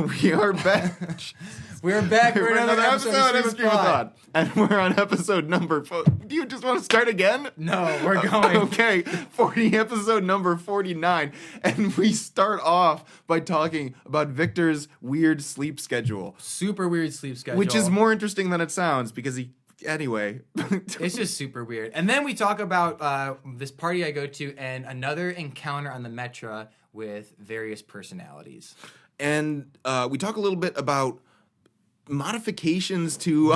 We are back. We're back for another episode of Stream of Thought. And we're on episode number... Do you just want to start again? No, we're going. Okay, episode number 49. And we start off by talking about Victor's weird sleep schedule. Super weird sleep schedule. Which is more interesting than it sounds, because he... Anyway. It's just super weird. And then we talk about this party I go to and another encounter on the Metra with various personalities. And we talk a little bit about modifications to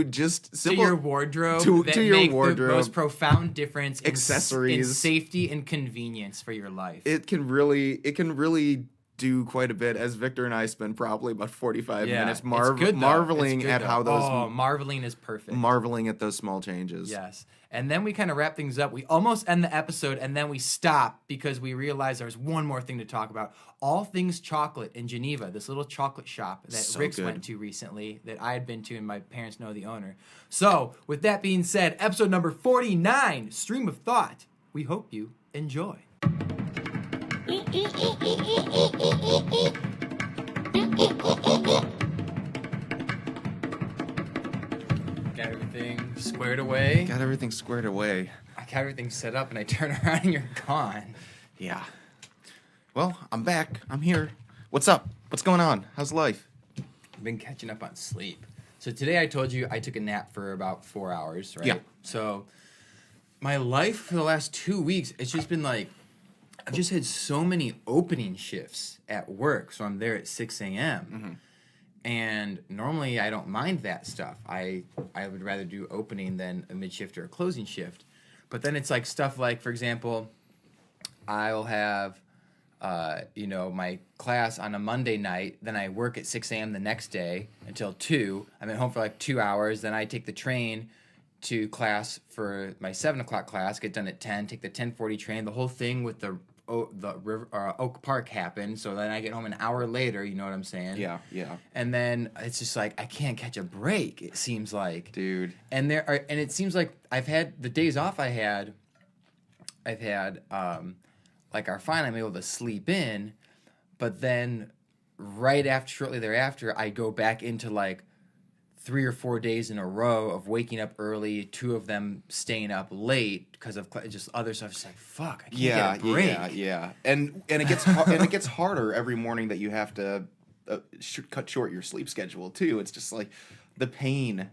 just simple... To your wardrobe. To your wardrobe. The most profound difference accessories. In safety and convenience for your life. It can really do quite a bit, as Victor and I spend probably about 45 minutes marveling at how those... Oh, marveling is perfect. Marveling at those small changes. Yes. And then we kind of wrap things up. We almost end the episode, and then we stop because we realize there's one more thing to talk about. All Things Chocolate in Geneva, this little chocolate shop that Rix went to recently, that I had been to, and my parents know the owner. So, with that being said, episode number 49, Stream of Thought. We hope you enjoy. Got everything squared away. Got everything squared away. I got everything set up, and I turn around, and you're gone. Yeah. Well, I'm back. I'm here. What's up? What's going on? How's life? I've been catching up on sleep. So today I told you I took a nap for about 4 hours, right? Yeah. So my life for the last 2 weeks, it's just been like, I've just had so many opening shifts at work. So I'm there at 6 a.m. Mm-hmm. And normally I don't mind that stuff. I would rather do opening than a mid-shift or a closing shift. But then it's like stuff like, for example, I'll have, my class on a Monday night. Then I work at 6 a.m. the next day until 2. I'm at home for like 2 hours. Then I take the train to class for my 7 o'clock class, get done at 10, take the 10:40 train. The whole thing with the Oak Park happened, so then I get home an hour later, you know what I'm saying? Yeah. And then it's just like I can't catch a break, it seems like. Dude. And it seems like I've had the days off I've had like our fine, I'm able to sleep in, but then shortly thereafter, I go back into like 3 or 4 days in a row of waking up early, 2 of them staying up late because of just other stuff. It's like, fuck, I can't get a break. Yeah. And it gets harder every morning that you have to cut short your sleep schedule too. It's just like the pain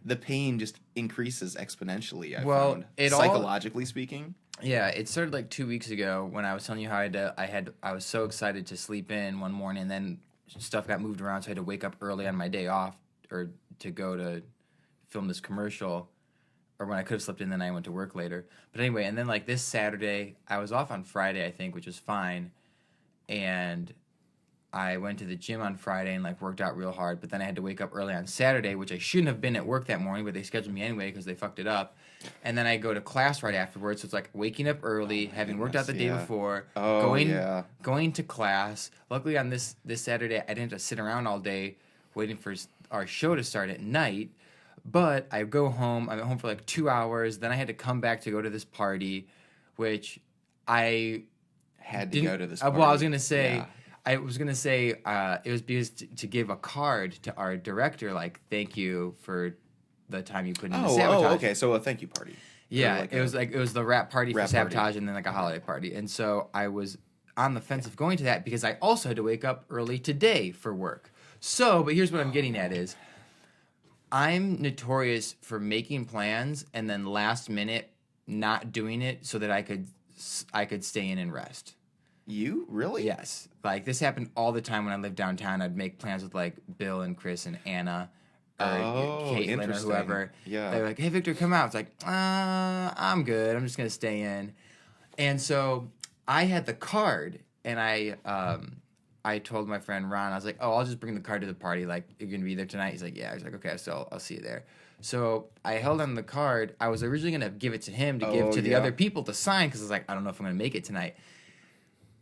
just increases exponentially. I found, psychologically speaking. Yeah, it started like 2 weeks ago when I was telling you how I was so excited to sleep in one morning, and then stuff got moved around, so I had to wake up early on my day off or to go to film this commercial, or when I could have slept in, then I went to work later. But anyway, and then like this Saturday, I was off on Friday, I think, which was fine, and I went to the gym on Friday and like worked out real hard, but then I had to wake up early on Saturday, which I shouldn't have been at work that morning, but they scheduled me anyway because they fucked it up. And then I go to class right afterwards, so it's like waking up early, having worked out the day before, going to class. Luckily on this Saturday, I didn't have to sit around all day waiting for our show to start at night, but I go home. I'm at home for like 2 hours. Then I had to come back to go to this party, which I had to go to this party. Well, I was gonna say, it was because to give a card to our director, like thank you for the time you put in the Sabotage. Oh, okay. So a thank you party. Yeah, it was the rap party for Sabotage, and then like a holiday party, and so I was on the fence of going to that because I also had to wake up early today for work. So, but here's what I'm getting at is, I'm notorious for making plans and then last minute not doing it so that I could stay in and rest. You? Really? Yes. Like, this happened all the time when I lived downtown. I'd make plans with, like, Bill and Chris and Anna or Caitlin or whoever. Yeah. They're like, hey, Victor, come out. It's like, I'm good. I'm just going to stay in. And so I had the card, and I told my friend Ron, I was like, I'll just bring the card to the party. Like, you're going to be there tonight? He's like, yeah. I was like, okay, so I'll see you there. So I held on the card. I was originally going to give it to him to give to the other people to sign because I was like, I don't know if I'm going to make it tonight.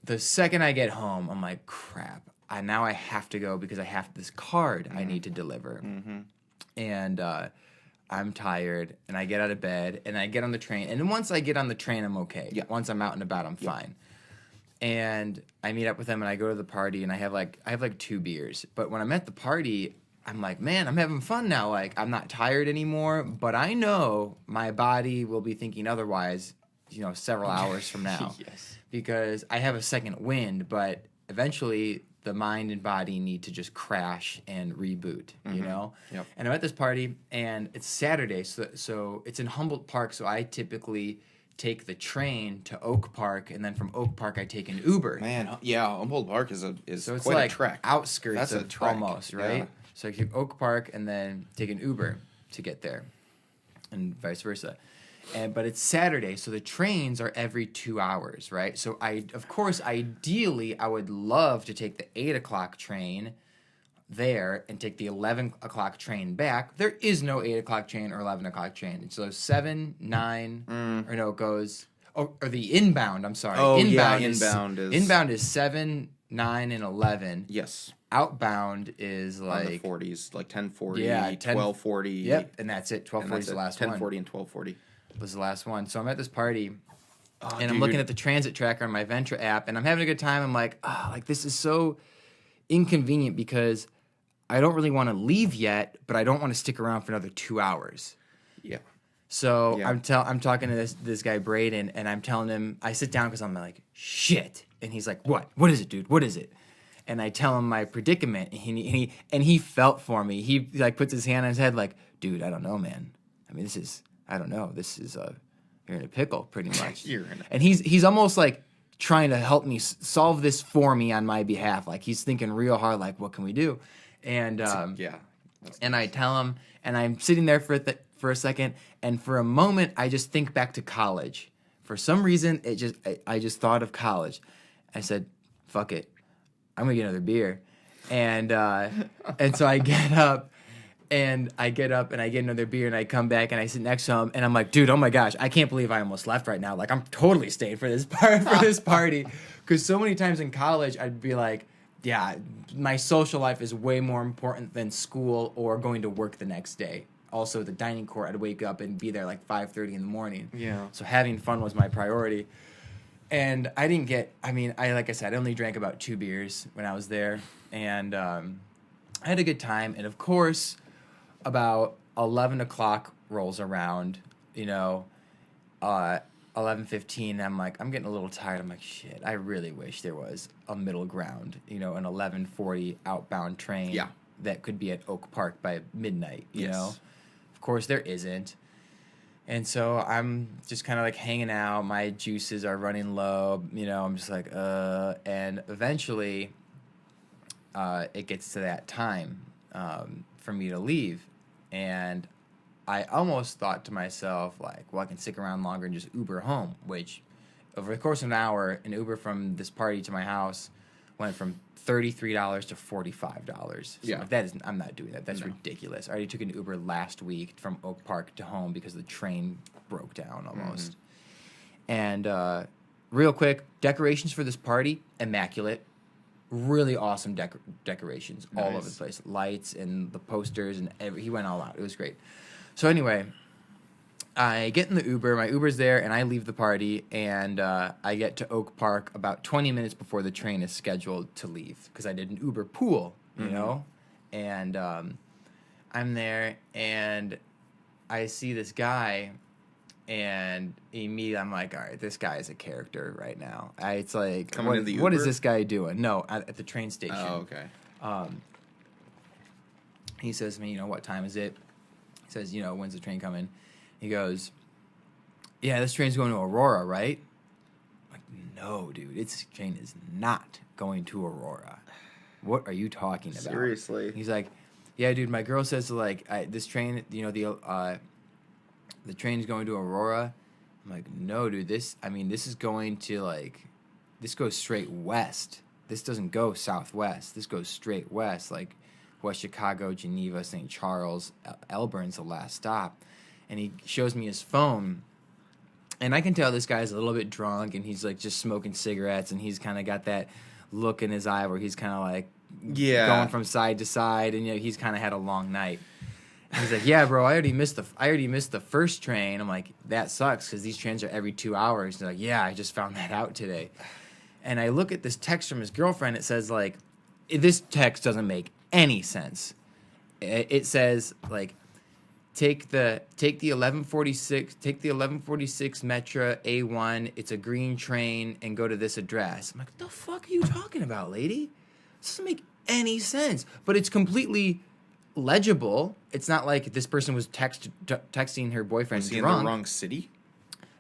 The second I get home, I'm like, crap. Now I have to go because I have this card I need to deliver. Mm-hmm. And I'm tired, and I get out of bed, and I get on the train. And then once I get on the train, I'm okay. Yeah. Once I'm out and about, I'm fine. And I meet up with them and I go to the party and I have like 2 beers. But when I'm at the party, I'm like, man, I'm having fun now. Like, I'm not tired anymore, but I know my body will be thinking otherwise, several hours from now. Yes. Because I have a second wind, but eventually the mind and body need to just crash and reboot, Yep. And I'm at this party and it's Saturday, so it's in Humboldt Park, so I typically take the train to Oak Park, and then from Oak Park I take an Uber. Man, yeah, Humboldt Park is so it's quite like a trek. Outskirts That's a of trek. almost, right? Yeah. So I take Oak Park and then take an Uber to get there, and vice versa. But it's Saturday, so the trains are every 2 hours, right? So ideally, I would love to take the 8 o'clock train there and take the 11 o'clock train back. There is no 8 o'clock train or 11 o'clock train. And so 7, 9, or no, it goes, or the inbound, I'm sorry. Oh, Inbound is 7, 9, and 11. Yes. Outbound is like... On the 40s, like 1040, Yeah, 1240. Yep, and that's it. 1240 is the last one. 1040 and 1240. Was the last one. So I'm at this party, and I'm looking at the transit tracker on my Metra app, and I'm having a good time. I'm like, this is so inconvenient because I don't really want to leave yet, but I don't want to stick around for another 2 hours. Yeah. So I'm talking to this guy Braden, and I'm telling him, I sit down because I'm like, shit, and he's like, what? What is it, dude? What is it? And I tell him my predicament, and he felt for me. He like puts his hand on his head, like, dude, I don't know, man. I mean, I don't know. This is you're in a pickle, pretty much. And he's almost like trying to help me solve this for me on my behalf. Like he's thinking real hard, like, what can we do? And and I tell him, and I'm sitting there for a second, and for a moment, I just think back to college. For some reason, I just thought of college. I said, fuck it, I'm gonna get another beer, and so I get up. And I get another beer, and I come back, and I sit next to him, and I'm like, dude, oh my gosh, I can't believe I almost left right now. Like, I'm totally staying for this party. Because so many times in college, I'd be like, yeah, my social life is way more important than school or going to work the next day. Also, the dining court, I'd wake up and be there like 5:30 in the morning. Yeah. So having fun was my priority. And like I said, I only drank about 2 beers when I was there. And I had a good time. And of course... about 11 o'clock rolls around, 11:15, I'm like, I'm getting a little tired. I'm like, shit, I really wish there was a middle ground, an 11:40 outbound train that could be at Oak Park by midnight, you know? Of course, there isn't. And so I'm just kind of like hanging out. My juices are running low, I'm just like, and eventually it gets to that time for me to leave. And I almost thought to myself, like, well, I can stick around longer and just Uber home, which over the course of an hour, an Uber from this party to my house went from $33 to $45. So Yeah. I'm not doing that. That's ridiculous. I already took an Uber last week from Oak Park to home because the train broke down almost. Mm-hmm. And real quick, decorations for this party, immaculate. Really awesome decorations all over the place. Lights and the posters and he went all out. It was great. So anyway, I get in the Uber. My Uber's there, and I leave the party, and I get to Oak Park about 20 minutes before the train is scheduled to leave because I did an Uber pool, you know? And I'm there, and I see this guy, and immediately I'm like, all right, this guy is a character right now. It's like, what is this guy doing? No, at the train station. Oh, okay. He says to me, what time is it? He says, when's the train coming? He goes, yeah, this train's going to Aurora, right? I'm like, no, dude, this train is not going to Aurora. What are you talking about? Seriously? He's like, yeah, dude, my girl says, this train, the train's going to Aurora. I'm like, no, dude, this is going to, this goes straight west. This doesn't go southwest. This goes straight west, West Chicago, Geneva, St. Charles, Elburn's the last stop. And he shows me his phone, and I can tell this guy's a little bit drunk, and he's, just smoking cigarettes, and he's kind of got that look in his eye where he's kind of, going from side to side, and, he's kind of had a long night. He's like, yeah, bro, I already missed the first train. I'm like, that sucks because these trains are every 2 hours. He's like, yeah, I just found that out today. And I look at this text from his girlfriend. It says, like, this text doesn't make any sense. It says, like, take the 1146 Metra A1. It's a green train, and go to this address. I'm like, what the fuck are you talking about, lady? This doesn't make any sense. But it's completely legible. It's not like this person was texting her boyfriend Was he drunk. in the wrong city?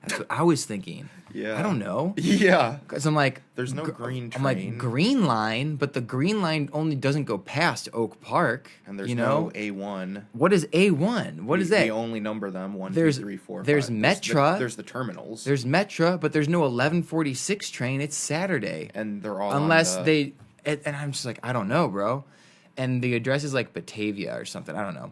That's what I was thinking. Yeah. I don't know. Yeah. Because I'm like... There's no green train. I'm like, green line, but the green line only doesn't go past Oak Park. And there's no A1. What is A1? What is that? We only number them 1, 2, There's 3, 4, 5. There's Metra. There's the terminals. There's Metra, but there's no 1146 train. It's Saturday. And they're all unless they... And I'm just like, I don't know, bro. And the address is like Batavia or something. I don't know.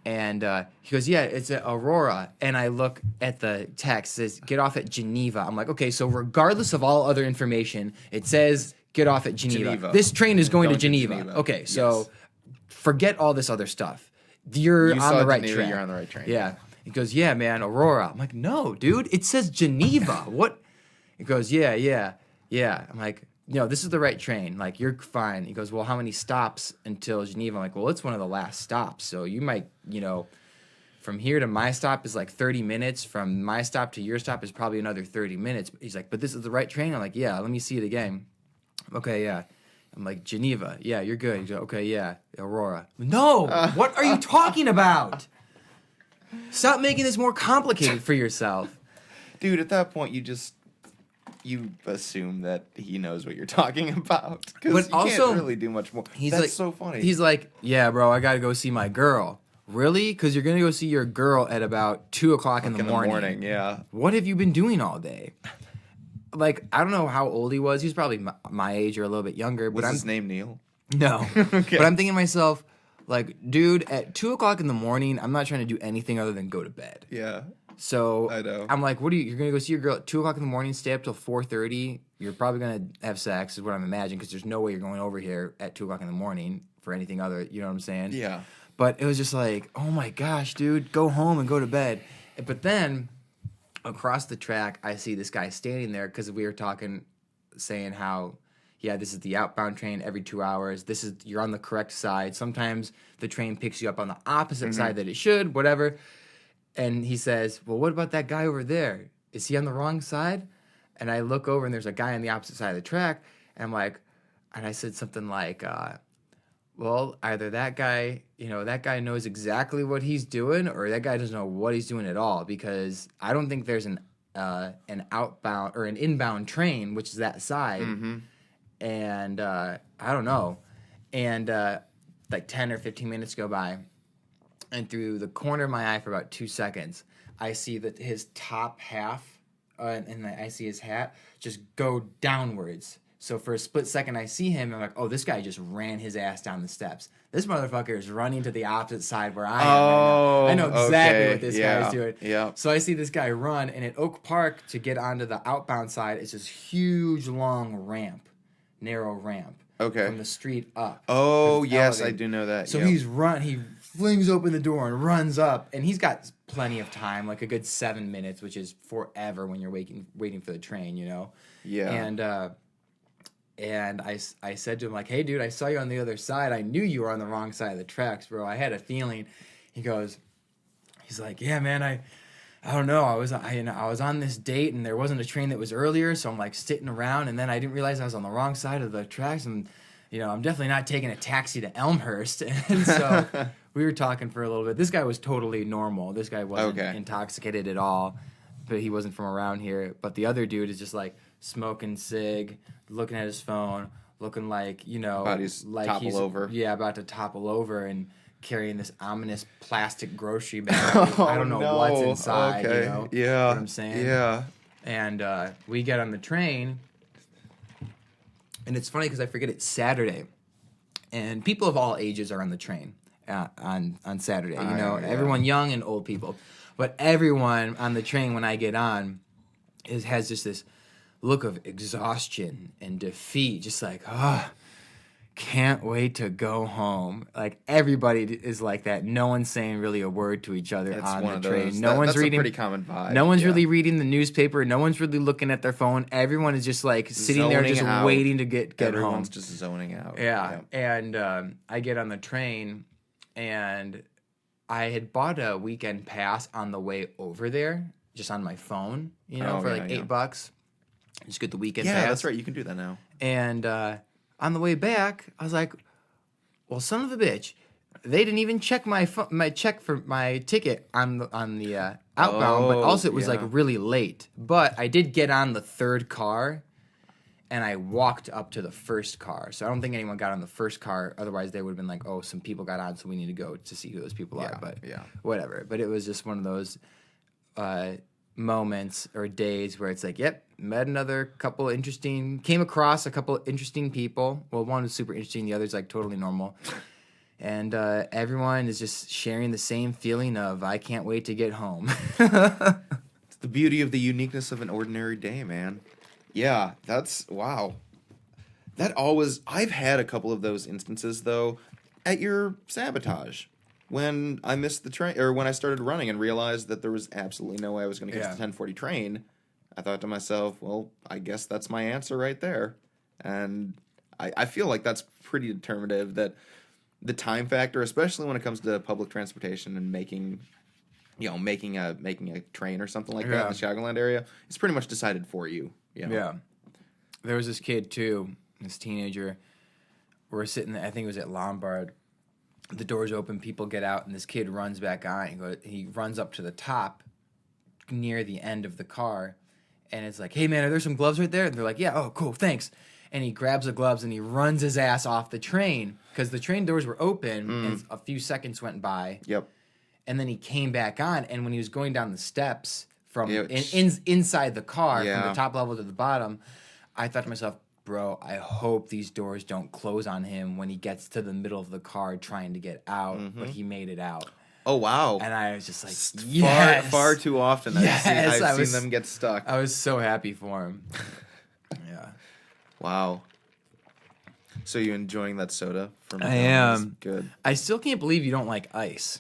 And he goes, yeah, it's at Aurora. And I look at the text. It says, get off at Geneva. I'm like, okay, so regardless of all other information, it says, get off at Geneva. This train is going to Geneva. Okay, so forget all this other stuff. You're on the right track. You're on the right train. Yeah. He goes, yeah, man, Aurora. I'm like, no, dude, it says Geneva. What? He goes, yeah. I'm like, no, this is the right train. Like, you're fine. He goes, well, how many stops until Geneva? I'm like, well, it's one of the last stops. So you might, from here to my stop is like 30 minutes. From my stop to your stop is probably another 30 minutes. He's like, but this is the right train? I'm like, yeah, let me see it again. Okay, yeah. I'm like, Geneva. Yeah, you're good. He's like, okay, yeah. Aurora. No! What are you talking about? Stop making this more complicated for yourself. Dude, at that point, you assume that he knows what you're talking about. Because you can't really do much more. That's so funny. He's like, yeah, bro, I got to go see my girl. Really? Because you're going to go see your girl at about 2 o'clock in the morning. Yeah. What have you been doing all day? Like, I don't know how old he was. He was probably my age or a little bit younger. Was his name Neil? No. Okay. But I'm thinking to myself, like, dude, at 2 o'clock in the morning, I'm not trying to do anything other than go to bed. Yeah. So I know. I'm like, you're going to go see your girl at 2 o'clock in the morning, stay up till 4:30. You're probably going to have sex is what I'm imagining, because there's no way you're going over here at 2 o'clock in the morning for anything other, you know what I'm saying? Yeah. But it was just like, oh my gosh, dude, go home and go to bed. But then across the track, I see this guy standing there because we were talking, saying how, yeah, this is the outbound train every 2 hours. You're on the correct side. Sometimes the train picks you up on the opposite side that it should, whatever. And he says, well, what about that guy over there? Is he on the wrong side? And I look over and there's a guy on the opposite side of the track. And I'm like, and I said something like, well, either that guy knows exactly what he's doing, or that guy doesn't know what he's doing at all, because I don't think there's an outbound or an inbound train, which is that side. Mm-hmm. And I don't know. And like 10 or 15 minutes go by, and through the corner of my eye for about 2 seconds, I see that his top half, and I see his hat, just go downwards. So for a split second, I see him, and I'm like, oh, this guy just ran his ass down the steps. This motherfucker is running to the opposite side where I am right now. I know exactly what this guy is doing. Yeah. So I see this guy run, and at Oak Park, to get onto the outbound side, it's this huge, long narrow ramp. Okay. From the street up. Oh, yes, elevated. I do know that. So he flings open the door and runs up, and he's got plenty of time, like a good 7 minutes, which is forever when you're waiting for the train, Yeah. And I said to him, like, hey, dude, I saw you on the other side. I knew you were on the wrong side of the tracks, bro. I had a feeling. He's like, yeah, man, I don't know. I was on this date, and there wasn't a train that was earlier, so I'm like sitting around, and then I didn't realize I was on the wrong side of the tracks, and I'm definitely not taking a taxi to Elmhurst. And so we were talking for a little bit. This guy was totally normal. This guy wasn't intoxicated at all, but he wasn't from around here. But the other dude is just like smoking cig, looking at his phone, looking like, about topple over. Yeah, about to topple over, and carrying this ominous plastic grocery bag. I don't know what's inside, Yeah. You know what I'm saying? Yeah. And we get on the train, and it's funny because I forget it's Saturday, and people of all ages are on the train on Saturday. Everyone, young and old people, but everyone on the train when I get on has just this look of exhaustion and defeat, just like, can't wait to go home. Like, everybody is like that. No one's saying really a word to each other on the train. That's a pretty common vibe. No one's really reading the newspaper. No one's really looking at their phone. Everyone is just like sitting there just waiting to get home. Everyone's just zoning out. Yeah. And I get on the train, and I had bought a weekend pass on the way over there, just on my phone, for like $8. Just get the weekend pass. Yeah, that's right. You can do that now. And on the way back, I was like, well, son of a bitch, they didn't even check my check for my ticket on the outbound, but also it was like really late. But I did get on the third car, and I walked up to the first car. So I don't think anyone got on the first car. Otherwise, they would have been like, oh, some people got on, so we need to go to see who those people are. But whatever. But it was just one of those moments or days where it's like, yep, came across a couple interesting people. Well, one was super interesting, the other's like totally normal. And everyone is just sharing the same feeling of, I can't wait to get home. It's the beauty of the uniqueness of an ordinary day, man. Yeah, wow. I've had a couple of those instances, though, at your sabotage. When I missed the train, or when I started running and realized that there was absolutely no way I was going to catch the 10:40 train, I thought to myself, well, I guess that's my answer right there. And I feel like that's pretty determinative, that the time factor, especially when it comes to public transportation and making a train or something like that in the Chicagoland area, it's pretty much decided for you. Yeah. There was this kid, too, this teenager. We're sitting there, I think it was at Lombard. The doors open, people get out, and this kid runs back on. He runs up to the top near the end of the car, and it's like, hey, man, are there some gloves right there? And they're like, yeah, oh, cool, thanks. And he grabs the gloves, and he runs his ass off the train, because the train doors were open, and a few seconds went by. Yep. And then he came back on, and when he was going down the steps from inside the car, from the top level to the bottom, I thought to myself, bro, I hope these doors don't close on him when he gets to the middle of the car trying to get out, but he made it out. Oh, wow. And I was just like, yes! Far too often I've seen them get stuck. I was so happy for him. Yeah. Wow. So you enjoying that soda? I am. Good. I still can't believe you don't like ice.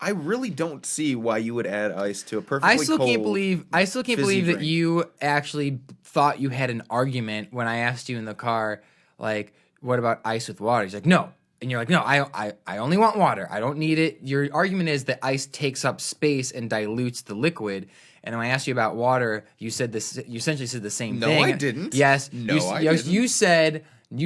I really don't see why you would add ice to a perfectly cold. I still can't believe that drink. you actually thought you had an argument when I asked you in the car, like, what about ice with water? He's like, no. And you're like, no, I only want water. I don't need it. Your argument is that ice takes up space and dilutes the liquid. And when I asked you about water, you said this. You essentially said the same thing. No, I didn't. Yes. I didn't. You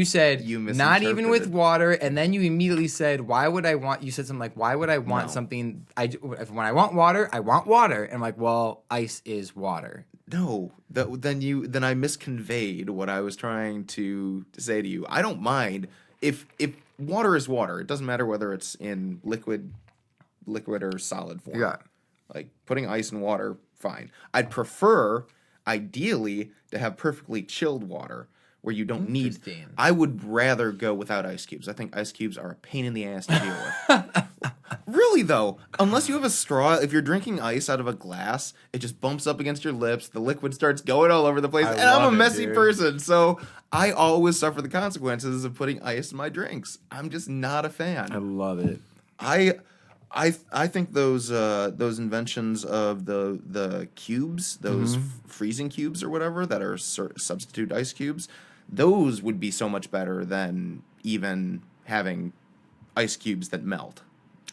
said not even with water, and then you immediately said, why would I want, you said something like, why would I want something, when I want water, I want water. And I'm like, well, ice is water. No, then I misconveyed what I was trying to say to you. I don't mind if water is water. It doesn't matter whether it's in liquid or solid form. Yeah. Like putting ice in water, fine. I'd prefer, ideally, to have perfectly chilled water where you don't need. I would rather go without ice cubes. I think ice cubes are a pain in the ass to deal with. Really, though, unless you have a straw, if you're drinking ice out of a glass, it just bumps up against your lips, the liquid starts going all over the place, and I'm a messy person, so I always suffer the consequences of putting ice in my drinks. I'm just not a fan. I love it. I think those inventions of the cubes, those freezing cubes or whatever that are substitute ice cubes, those would be so much better than even having ice cubes that melt.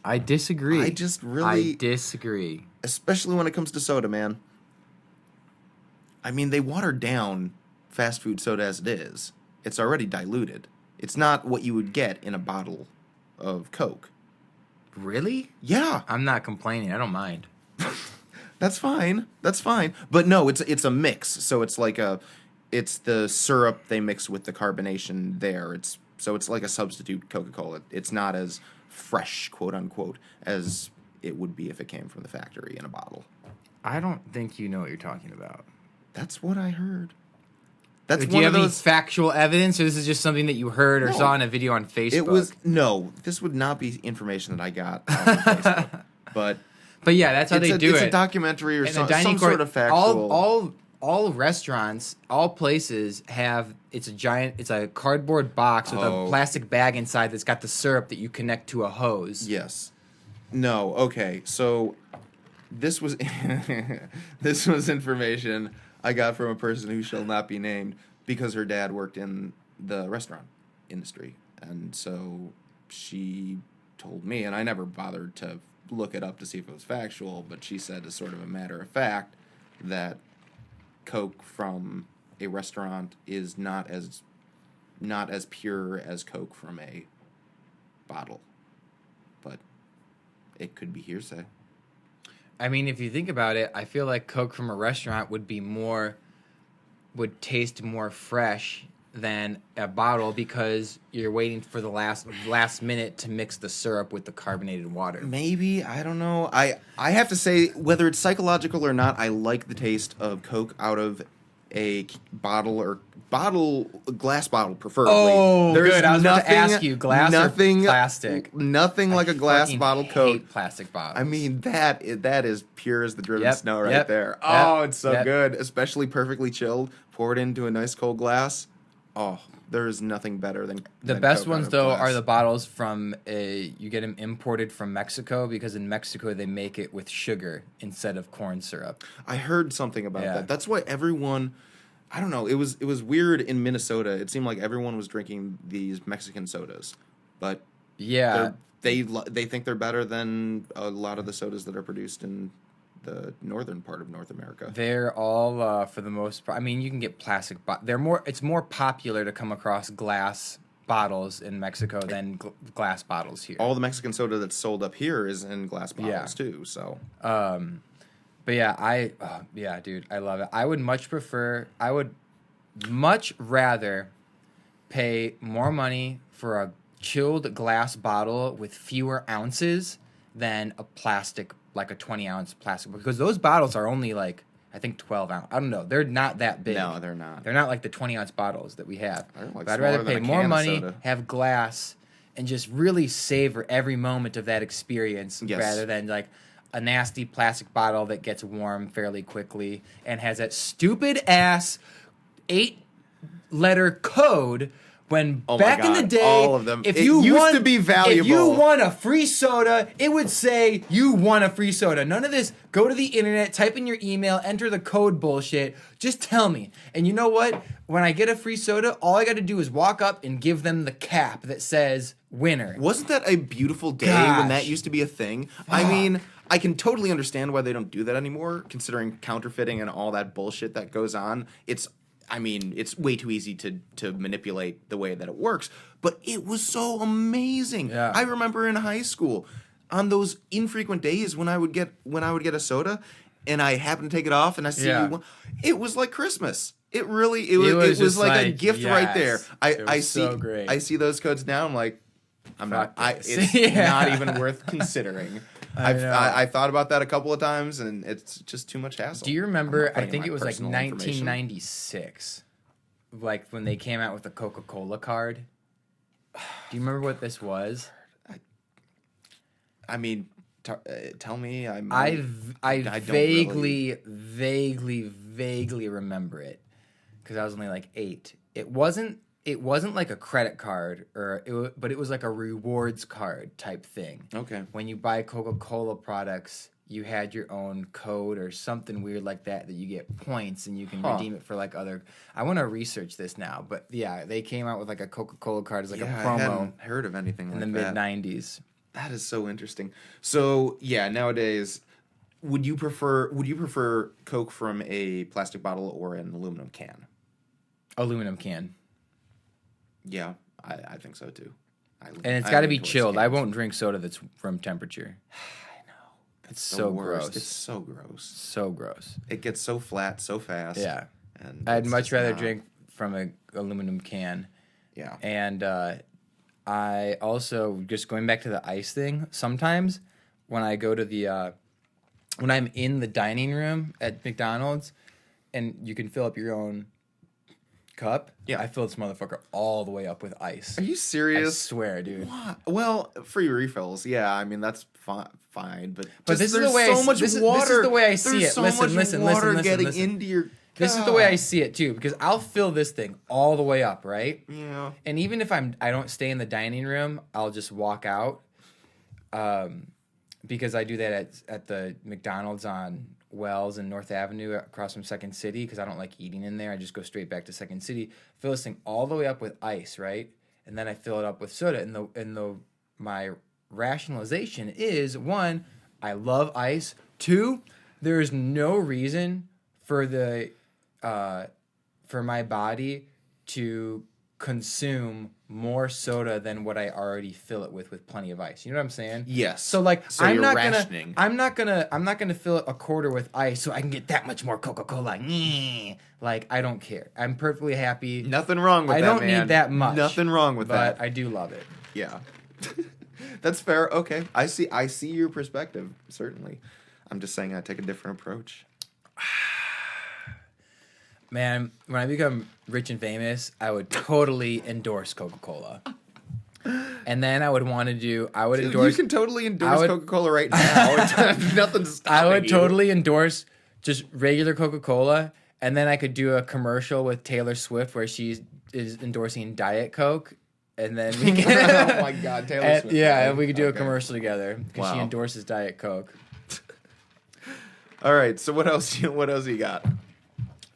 I disagree. I disagree. Especially when it comes to soda, man. I mean, they water down fast food soda as it is. It's already diluted. It's not what you would get in a bottle of Coke. Really? Yeah. I'm not complaining. I don't mind. That's fine. But no, it's a mix. So it's like it's the syrup they mix with the carbonation there. It's like a substitute Coca-Cola. It's not as fresh, quote unquote, as it would be if it came from the factory in a bottle. I don't think you know what you're talking about. That's what I heard. Do you have any factual evidence, or this is just something that you heard or saw in a video on Facebook? This would not be information that I got on Facebook. But yeah, that's how they do it. It's a documentary or some sort of factual. all restaurants, all places have it's a cardboard box with a plastic bag inside that's got the syrup that you connect to a hose. Yes. No. Okay. So this was this was information I got from a person who shall not be named because her dad worked in the restaurant industry, and so she told me, and I never bothered to look it up to see if it was factual, but she said as sort of a matter of fact that Coke from a restaurant is not as pure as Coke from a bottle. But it could be hearsay. I mean, if you think about it, I feel like Coke from a restaurant would taste more fresh than a bottle because you're waiting for the last minute to mix the syrup with the carbonated water. Maybe, I don't know. I have to say, whether it's psychological or not, I like the taste of Coke out of a glass bottle, preferably. Oh, there's good. I was about to ask you, glass or plastic? Nothing like a glass bottle Coke. Hate plastic bottles. I mean, that is pure as the driven snow right there. Oh, it's so good, especially perfectly chilled. Pour it into a nice cold glass. Oh, there is nothing better than the best Coke ones though are the bottles from you get them imported from Mexico because in Mexico they make it with sugar instead of corn syrup. I heard something about that. That's why everyone, I don't know, it was weird in Minnesota. It seemed like everyone was drinking these Mexican sodas, but they think they're better than a lot of the sodas that are produced in the northern part of North America. They're all for the most part. I mean, you can get plastic. It's more popular to come across glass bottles in Mexico than glass bottles here. All the Mexican soda that's sold up here is in glass bottles too. So, but yeah, dude, I love it. I would much rather pay more money for a chilled glass bottle with fewer ounces than a plastic. Like a 20-ounce plastic, because those bottles are only like I think 12 ounce. I don't know. They're not that big. No, they're not. They're not like the 20-ounce bottles that we have. But I'd rather pay more money, have glass, and just really savor every moment of that experience rather than like a nasty plastic bottle that gets warm fairly quickly and has that stupid ass 8-letter code. When back in the day, all of them. If it you used to be valuable. If you won a free soda, it would say you won a free soda. None of this. Go to the internet, type in your email, enter the code bullshit. Just tell me. And you know what? When I get a free soda, all I got to do is walk up and give them the cap that says winner. Wasn't that a beautiful day when that used to be a thing? Fuck. I mean, I can totally understand why they don't do that anymore, considering counterfeiting and all that bullshit that goes on. It's way too easy to manipulate the way that it works. But it was so amazing. Yeah. I remember in high school, on those infrequent days when I would get a soda, and I happened to take it off, and I see you. It was like Christmas. It was like a gift right there. I see. So great. I see those codes now. I'm like, it's not even worth considering. I thought about that a couple of times, and it's just too much hassle. Do you remember, I think it was like 1996, like when they came out with the Coca-Cola card? Do you remember what this was? I mean, tell me. I vaguely remember it because I was only like 8. It wasn't like a credit card but it was like a rewards card type thing. Okay. When you buy Coca-Cola products, you had your own code or something weird like that you get points and you can redeem it for like other. I want to research this now, but yeah, they came out with like a Coca-Cola card as like a promo. I hadn't heard of anything in the mid-90s. That is so interesting. So yeah, nowadays, would you prefer Coke from a plastic bottle or an aluminum can? Aluminum can. Yeah, I think so too. And it's got to be chilled. I won't drink soda that's room temperature. I know. It's so gross. It's so gross. So gross. It gets so flat so fast. Yeah. And I'd much rather drink from an aluminum can. Yeah. And I also, just going back to the ice thing, sometimes when I go to when I'm in the dining room at McDonald's and you can fill up your own cup, I fill this motherfucker all the way up with ice. Are you serious? I swear, dude. What? Well, free refills, yeah. I mean, that's fine, but this is the way so much water. This is the way I see it. There's so much water getting into your This is the way I see it too, because I'll fill this thing all the way up, right? Yeah. And even if I don't stay in the dining room, I'll just walk out, because I do that at the McDonald's on Wells and North Avenue across from Second City, because I don't like eating in there. I just go straight back to Second City, fill this thing all the way up with ice, right? And then I fill it up with soda. And my rationalization is, one, I love ice. Two, there is no reason for for my body to consume more soda than what I already fill it with plenty of ice. You know what I'm saying? Yes. So like, So you're rationing. I'm not gonna fill it a quarter with ice so I can get that much more Coca-Cola. Like, I don't care. I'm perfectly happy. Nothing wrong with that, I don't man. need that much. Nothing wrong with that. But I do love it. Yeah. That's fair. Okay. I see your perspective, certainly. I'm just saying I take a different approach. Man, when I become rich and famous, I would totally endorse Coca-Cola. And then I would want to do, I would endorse... You can totally endorse Coca-Cola right now. Nothing's stopping I would you. totally endorse just regular Coca-Cola, and then I could do a commercial with Taylor Swift where she is endorsing Diet Coke, and then we can... Oh my God, Taylor Swift. Yeah, and we could do a commercial together because she Wow. endorses Diet Coke. All right, so what else you got?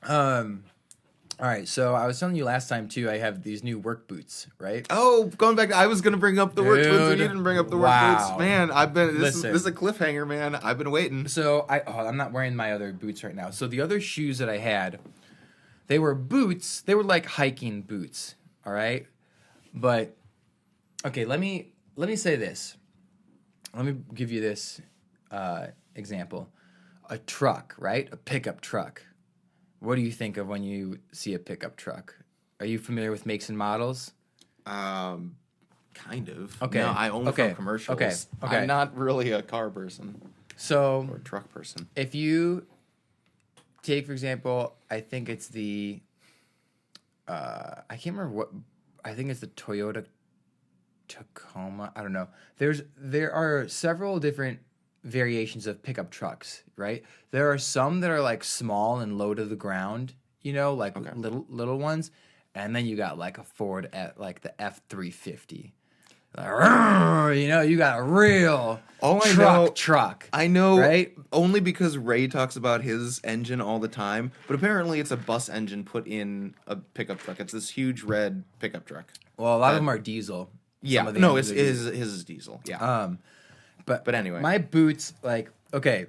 All right, so I was telling you last time too, I have these new work boots, right? Oh, going back, I was going to bring up the work boots, and you didn't bring up the work wow. boots. Man, this Listen. is a cliffhanger, man. I've been waiting. So I'm not wearing my other boots right now. So the other shoes that I had, they were boots. They were like hiking boots, all right? But okay, let me say this. Let me give you this example. A truck, right? A pickup truck. What do you think of when you see a pickup truck? Are you familiar with makes and models? Kind of. Okay. No, I only from commercials. Okay. I'm not really a car person. So Or a truck person. if you take, for example, I think it's the I can't remember what, I think it's the Toyota Tacoma. I don't know. There are several different variations of pickup trucks, right? There are some that are like small and low to the ground, you know, like little ones, and then you got like a Ford at like the F-350. Like, you know, you got a real truck. I know, right? Only because Ray talks about his engine all the time, but apparently it's a bus engine put in a pickup truck. It's this huge red pickup truck. Well, a lot of them are diesel. Yeah, no, his is diesel. Yeah. But anyway, my boots, like, okay.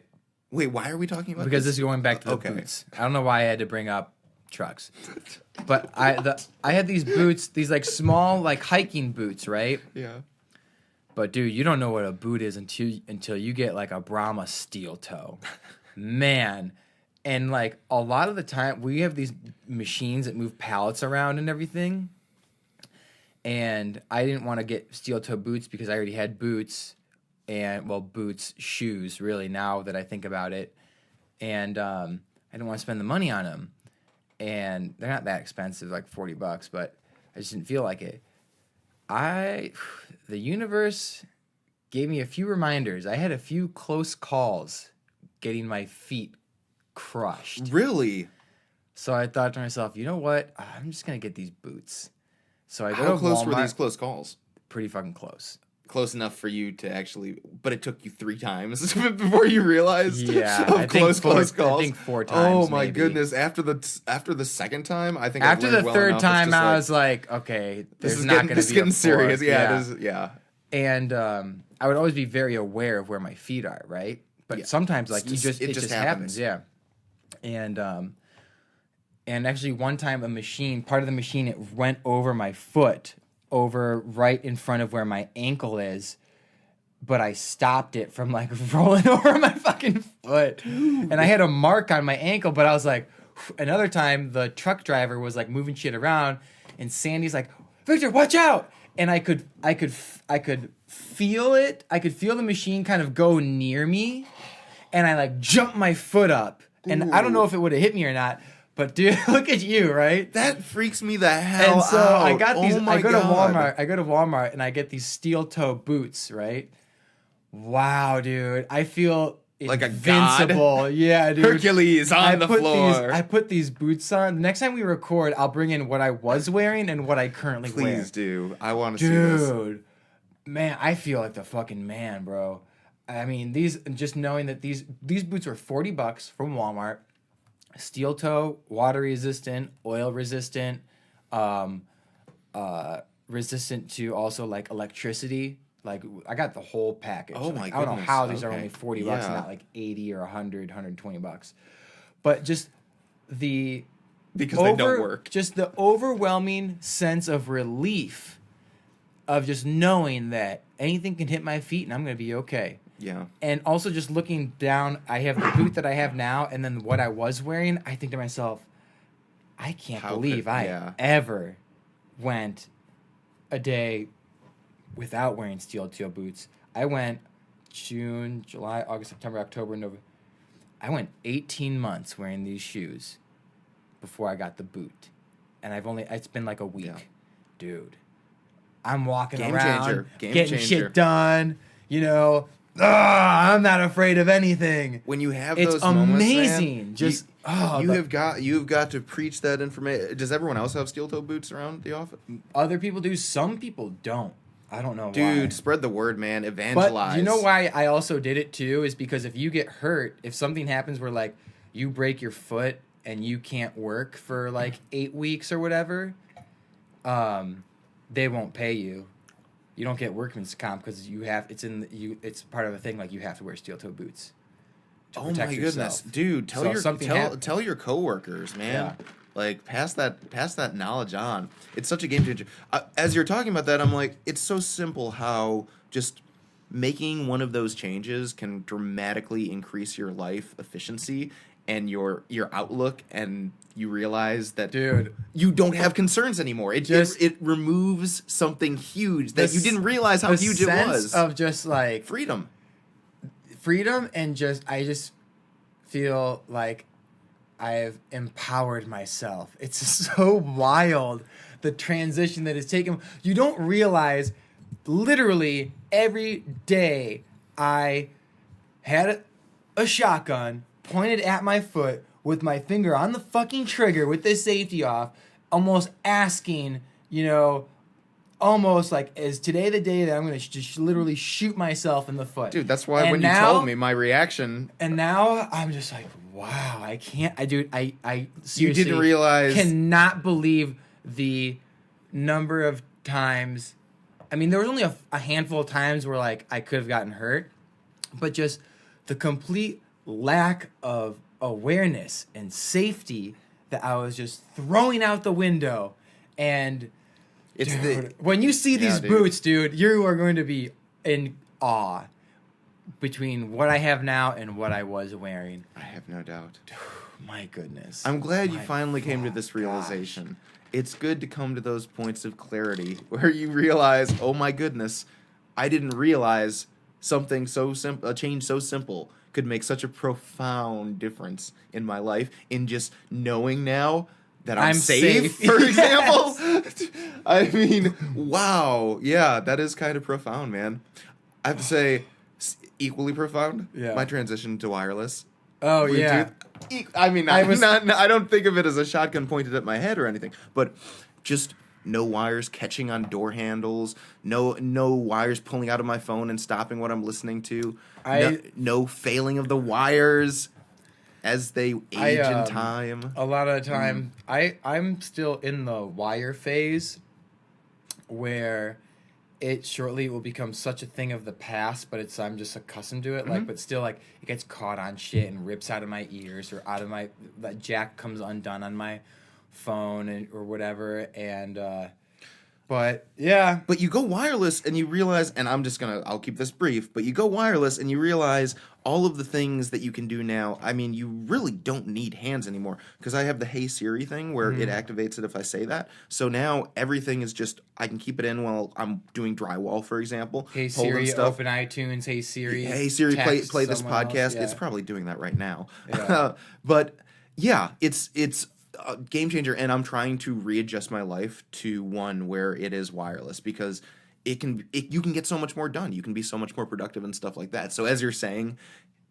Wait, why are we talking about because this? this is going back to the boots. I don't know why I had to bring up trucks, but I had these boots, these like small like hiking boots, right? Yeah. But dude, you don't know what a boot is until you get like a Brahma steel toe, man. And like a lot of the time, we have these machines that move pallets around and everything. And I didn't want to get steel toe boots because I already had boots. And shoes, really, now that I think about it. And I didn't want to spend the money on them. And they're not that expensive, like $40, but I just didn't feel like it. The universe gave me a few reminders. I had a few close calls getting my feet crushed. Really? So I thought to myself, you know what? I'm just going to get these boots. So I go How to close Walmart. were these close calls? Pretty fucking close. Close enough for you to actually, but it took you 3 times before you realized. Yeah, I think close calls. I think 4 times. Oh my maybe. goodness! After the second time, I think after I the learned well third enough. time, I was like, okay, this is not going to be getting a serious. fourth. Yeah, it is. Yeah. And I would always be very aware of where my feet are, right? But sometimes, like, it just happens. Yeah. And actually, one time, part of the machine, it went over my foot, over right in front of where my ankle is, but I stopped it from like rolling over my fucking foot. And I had a mark on my ankle, but I was like, another time the truck driver was like moving shit around and Sandy's like, Victor, watch out. And I could feel it. I could feel the machine kind of go near me, and I like jumped my foot up. And I don't know if it would have hit me or not. But dude, look at you, right? That freaks me the hell out. And so I got these. Oh I go to Walmart and I get these steel toe boots, right? Wow, dude, I feel like a god. Invincible. Yeah, dude. Hercules on the floor. I put these boots on. The next time we record, I'll bring in what I was wearing and what I currently wear. Please do. I want to see this. Dude, man, I feel like the fucking man, bro. I mean, just knowing that these boots were $40 from Walmart. Steel toe, water resistant, oil resistant, resistant to also like electricity. Like I got the whole package. Oh my goodness. I don't know how these are only $40 and not like 80 or 100, $120. But just because they don't work. Just the overwhelming sense of relief of just knowing that anything can hit my feet and I'm going to be okay. Yeah. And also just looking down, I have the boot that I have now and then what I was wearing, I think to myself, I can't believe I ever went a day without wearing steel toe boots. I went June, July, August, September, October, November. I went 18 months wearing these shoes before I got the boot. And it's been like a week. Yeah. Dude. I'm walking around, getting shit done, you know. I'm not afraid of anything. When you have those moments, amazing. Man, you've got to preach that information. Does everyone else have steel toe boots around the office? Other people do. Some people don't. I don't know why. Dude, spread the word, man. Evangelize. But you know why I also did it too? Is because if you get hurt, if something happens where like you break your foot and you can't work for like 8 weeks or whatever, they won't pay you. You don't get workman's comp because it's part of a thing like you have to wear steel toe boots. Oh my goodness, dude! Tell your coworkers, man. Yeah. Like pass that knowledge on. It's such a game changer. As you're talking about that, I'm like, it's so simple how just making one of those changes can dramatically increase your life efficiency and your outlook, and you realize that, dude, you don't have concerns anymore. It removes something huge that you didn't realize how huge it was. Of just like freedom, and I just feel like I've empowered myself. It's so wild, the transition that it's taken. You don't realize, literally every day I had a shotgun pointed at my foot with my finger on the fucking trigger with the safety off, almost asking, almost like, is today the day that I'm going to just literally shoot myself in the foot? Dude, that's why you told me my reaction. And now I'm just like, wow, I can't. I seriously you didn't realize. Cannot believe the number of times. I mean, there was only a handful of times where like I could have gotten hurt, but just the complete lack of awareness and safety that I was just throwing out the window. And when you see these boots, dude, you are going to be in awe between what I have now and what I was wearing. I have no doubt. My goodness. I'm glad you finally came to this realization. Gosh. It's good to come to those points of clarity where you realize, oh my goodness, I didn't realize something so simple, a change so simple could make such a profound difference in my life, in just knowing now that I'm safe, for example. I mean, wow. Yeah, that is kind of profound, man. I have to say, equally profound, my transition to wireless. Oh, yeah. I mean, I don't think of it as a shotgun pointed at my head or anything, but just no wires catching on door handles, no wires pulling out of my phone and stopping what I'm listening to, no failing of the wires as they age in time. A lot of the time, I'm still in the wire phase where it shortly will become such a thing of the past, but I'm just accustomed to it. Like, but still, like, it gets caught on shit and rips out of my ears or that jack comes undone on my phone or whatever. And but yeah, but you go wireless and you realize, and I'll keep this brief, but you go wireless and you realize all of the things that you can do now. I mean, you really don't need hands anymore, because I have the Hey Siri thing where it activates it if I say that. So now everything is just, I can keep it in while I'm doing drywall, for example. Hey Siri, open iTunes. Hey Siri, play this podcast. Yeah. It's probably doing that right now. Yeah. But yeah, it's a game changer, and I'm trying to readjust my life to one where it is wireless, because you can get so much more done. You can be so much more productive and stuff like that. So as you're saying,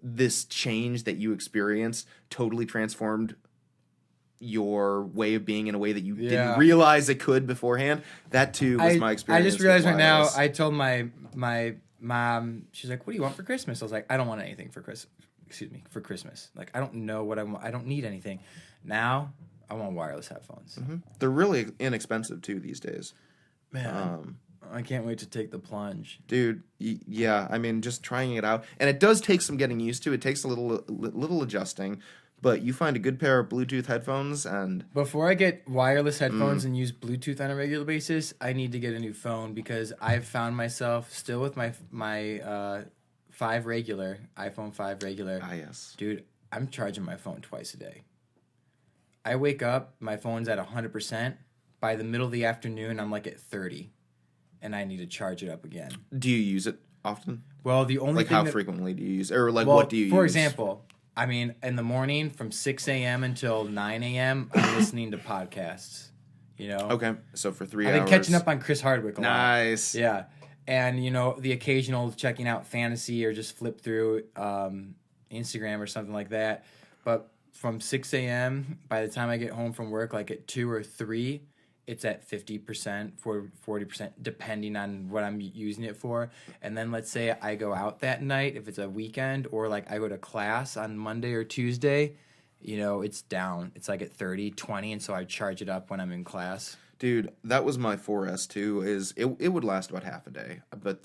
this change that you experienced totally transformed your way of being in a way that you didn't realize it could beforehand. That too was my experience. I just realized right now, I told my mom, she's like, what do you want for Christmas? I was like, I don't want anything for Christmas. Like, I don't know what I want. I don't need anything. Now, I want wireless headphones. Mm-hmm. They're really inexpensive too these days. Man, I can't wait to take the plunge. Dude, yeah, I mean, just trying it out. And it does take some getting used to. It takes a little adjusting. But you find a good pair of Bluetooth headphones and... Before I get wireless headphones and use Bluetooth on a regular basis, I need to get a new phone because I've found myself still with my iPhone 5 regular. Ah, yes. Dude, I'm charging my phone twice a day. I wake up, my phone's at 100%. By the middle of the afternoon, I'm like at 30. And I need to charge it up again. Do you use it often? Well, the only thing how frequently do you use it? Or what do you use? For example... I mean, in the morning from 6 a.m. until 9 a.m., I'm listening to podcasts, you know? Okay, so for 3 hours. I've been catching up on Chris Hardwick a lot. Nice. Yeah. And, you know, the occasional checking out fantasy or just flip through Instagram or something like that. But from 6 a.m., by the time I get home from work, like at 2 or 3, it's at 50%, 40%, depending on what I'm using it for. And then let's say I go out that night, if it's a weekend, or like I go to class on Monday or Tuesday, you know, it's down. It's like at 30, 20, and so I charge it up when I'm in class. Dude, that was my 4S too, is it would last about half a day. But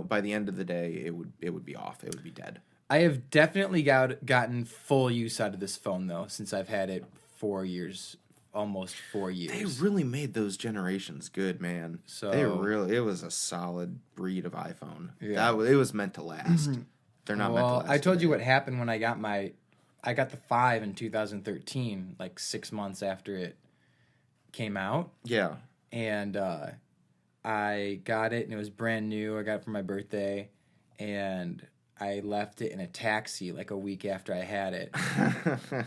by the end of the day, it would be off. It would be dead. I have definitely gotten full use out of this phone, though, since I've had it 4 years. Almost 4 years. They really made those generations good, man. So it was a solid breed of iPhone. Yeah. It was meant to last. They're not meant to last. I told you what happened when I got the 5 in 2013, like 6 months after it came out. Yeah. And I got it and it was brand new. I got it for my birthday and I left it in a taxi like a week after I had it.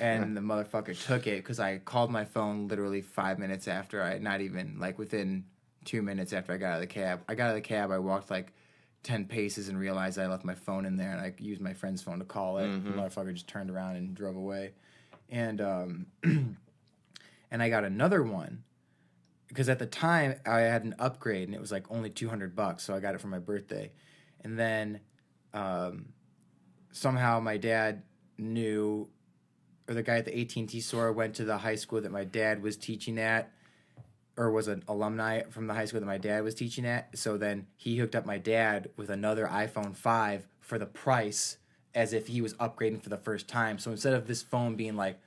And the motherfucker took it because I called my phone literally 5 minutes after not even, like within 2 minutes after I got out of the cab. I got out of the cab, I walked like 10 paces and realized I left my phone in there and I used my friend's phone to call it. Mm-hmm. The motherfucker just turned around and drove away. And and I got another one because at the time I had an upgrade and it was like only $200, so I got it for my birthday. And then... somehow my dad knew, or the guy at the AT&T store went to the high school that my dad was teaching at, or was an alumni from the high school that my dad was teaching at. So then he hooked up my dad with another iPhone 5 for the price as if he was upgrading for the first time. So instead of this phone being like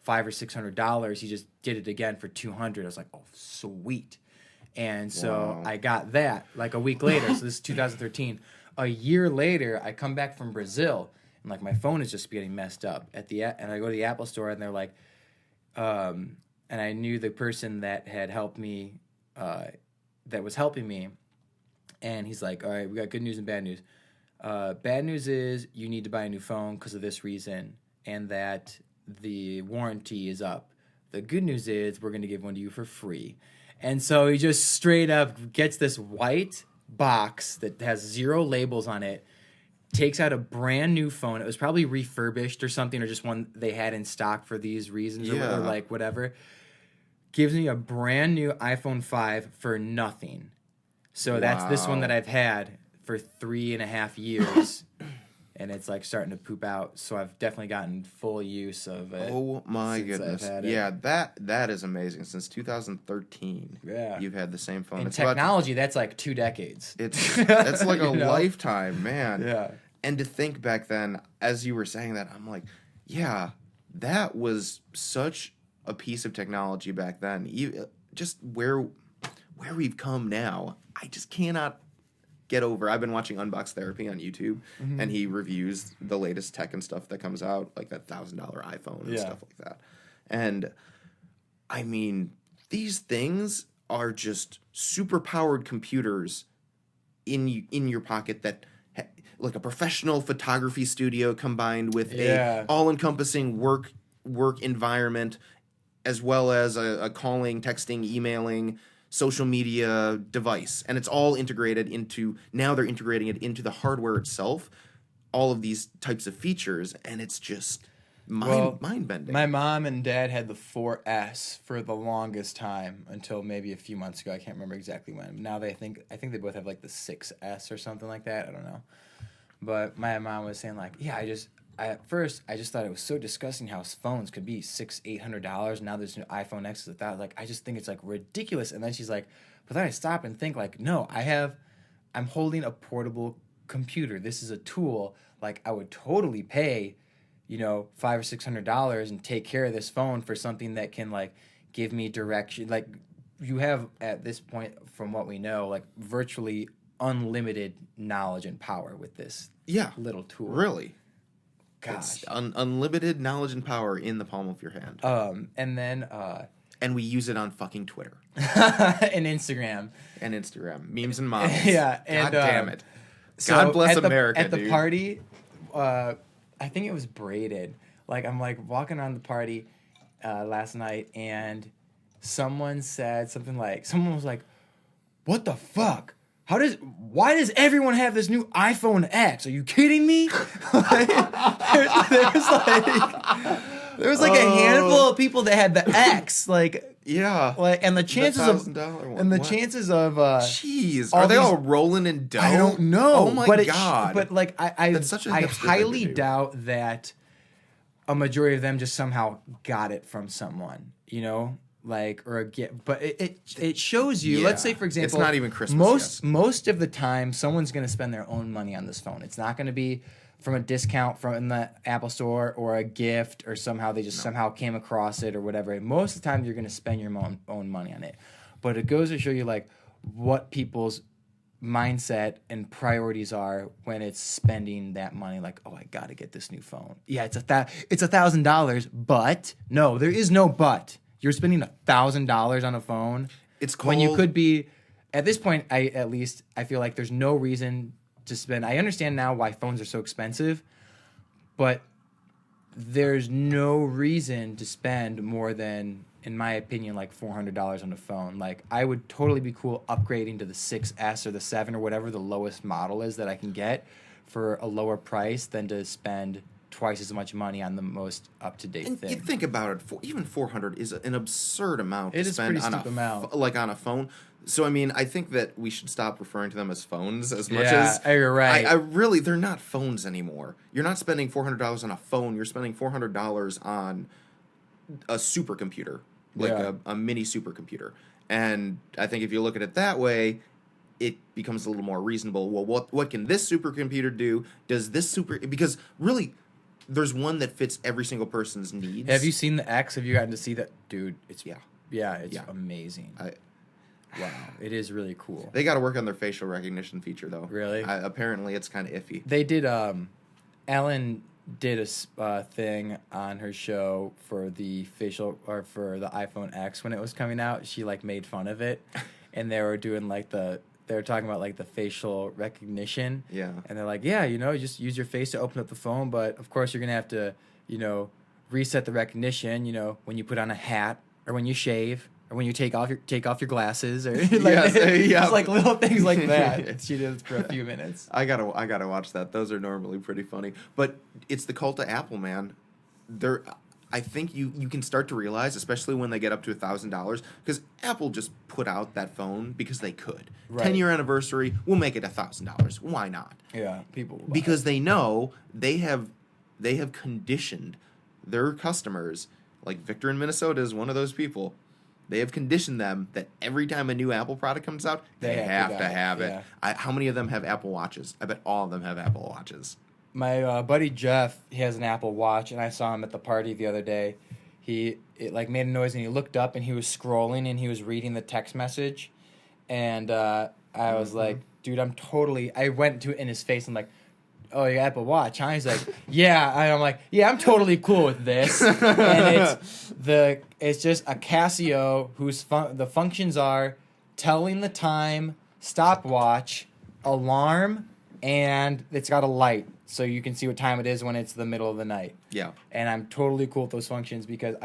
$500 or $600, he just did it again for $200. I was like, oh, sweet. And so I got that like a week later. So this is 2013. A year later, I come back from Brazil, and like my phone is just getting messed up and I go to the Apple store, and they're like, and I knew the person that had helped me, that was helping me, and he's like, all right, we got good news and bad news. Bad news is you need to buy a new phone because of this reason, and that the warranty is up. The good news is we're going to give one to you for free. And so he just straight up gets this white box that has 0 labels on it, takes out a brand new phone. It was probably refurbished or something, or just one they had in stock for these reasons, or like whatever. Gives me a brand new iPhone 5 for nothing. So that's this one that I've had for 3.5 years. And it's like starting to poop out, so I've definitely gotten full use of it. Oh my goodness! Yeah, that is amazing. Since 2013, you've had the same phone. In technology, that's like 2 decades. That's like a lifetime, man. Yeah. And to think back then, as you were saying that, I'm like, yeah, that was such a piece of technology back then. Just where we've come now, I just cannot get over. I've been watching Unbox Therapy on YouTube, and he reviews the latest tech and stuff that comes out, like that $1,000 iPhone and stuff like that. And I mean, these things are just super powered computers in your pocket that like a professional photography studio combined with a all-encompassing work environment, as well as a calling, texting, emailing, social media device, and it's all integrated into, now they're integrating it into the hardware itself, all of these types of features, and it's just mind-bending. My mom and dad had the 4S for the longest time until maybe a few months ago. I can't remember exactly when. Now I think they both have like the 6S or something like that. I don't know. But my mom was saying like, yeah, at first I just thought it was so disgusting how phones could be $600-$800. Now there's an iPhone X with that. Like, I just think it's like ridiculous. And then she's like, but then I stop and think like, no, I'm holding a portable computer. This is a tool. Like, I would totally pay, $500 or $600 and take care of this phone for something that can like give me direction. Like, you have at this point, from what we know, like virtually unlimited knowledge and power with this little tool. Really? Gosh. It's unlimited knowledge and power in the palm of your hand. And then and we use it on fucking Twitter. And Instagram. Memes and models. Yeah. God damn it. So God bless America, At the party, I think it was braided. Like, I'm like walking around the party last night, and someone said something like, someone was like, what the fuck? Why does everyone have this new iPhone X? Are you kidding me? Like, there was like a handful of people that had the X, like, yeah, like, and the chances of jeez, are they all rolling in dough? I don't know. Oh my god! But like, That's such a I hipster highly thing to do. doubt that a majority of them just somehow got it from someone, like, or a gift. But it shows you. Let's say, for example, it's not even Christmas. Most of the time, someone's going to spend their own money on this phone. It's not going to be from a discount from the Apple Store or a gift, or somehow they just somehow came across it or whatever. Most of the time, you're going to spend your own money on it. But it goes to show you like what people's mindset and priorities are when it's spending that money. Like, oh, I got to get this new phone. Yeah, it's $1,000, but no, there is no but. You're spending $1,000 on a phone. It's called, when you could be, at this point, I feel like there's no reason to spend. I understand now why phones are so expensive, but there's no reason to spend more than, in my opinion, like $400 on a phone. Like, I would totally be cool upgrading to the 6S or the 7 or whatever the lowest model is that I can get for a lower price than to spend twice as much money on the most up-to-date thing. You think about it, even $400 is an absurd amount to spend on pretty steep amount. Like on a phone. So, I mean, I think that we should stop referring to them as phones as much as... Yeah, you're right. I really, they're not phones anymore. You're not spending $400 on a phone. You're spending $400 on a supercomputer, like a mini supercomputer. And I think if you look at it that way, it becomes a little more reasonable. Well, what can this supercomputer do? Does this because really, there's one that fits every single person's needs. Have you seen the X? Have you gotten to see that? Dude, it's it's amazing. Wow, it is really cool. They got to work on their facial recognition feature, though. Really? Apparently, it's kind of iffy. They did. Ellen did a thing on her show for the for the iPhone X when it was coming out. She like made fun of it, and they were doing like they were talking about like the facial recognition. Yeah. And they're like, yeah, you just use your face to open up the phone, but of course you're gonna have to, reset the recognition, when you put on a hat or when you shave or when you take off your glasses or like, just like little things like that. She did it for a few minutes. I gotta watch that. Those are normally pretty funny. But it's the cult of Apple, man. I think you can start to realize, especially when they get up to $1,000, because Apple just put out that phone because they could. Right. 10-year anniversary, we'll make it $1,000. Why not? Yeah, people will buy because it. They know they have conditioned their customers. Like Victor in Minnesota is one of those people. They have conditioned them that every time a new Apple product comes out, they have to have it. Yeah. How many of them have Apple Watches? I bet all of them have Apple Watches. My buddy Jeff, he has an Apple Watch, and I saw him at the party the other day. It made a noise, and he looked up, and he was scrolling, and he was reading the text message. And I was like, dude, I went to it in his face, and like, oh, your Apple Watch, huh? He's like, yeah. And I'm like, yeah, I'm totally cool with this. And it's just a Casio whose the functions are telling the time, stopwatch, alarm, and it's got a light. So you can see what time it is when it's the middle of the night. Yeah. And I'm totally cool with those functions because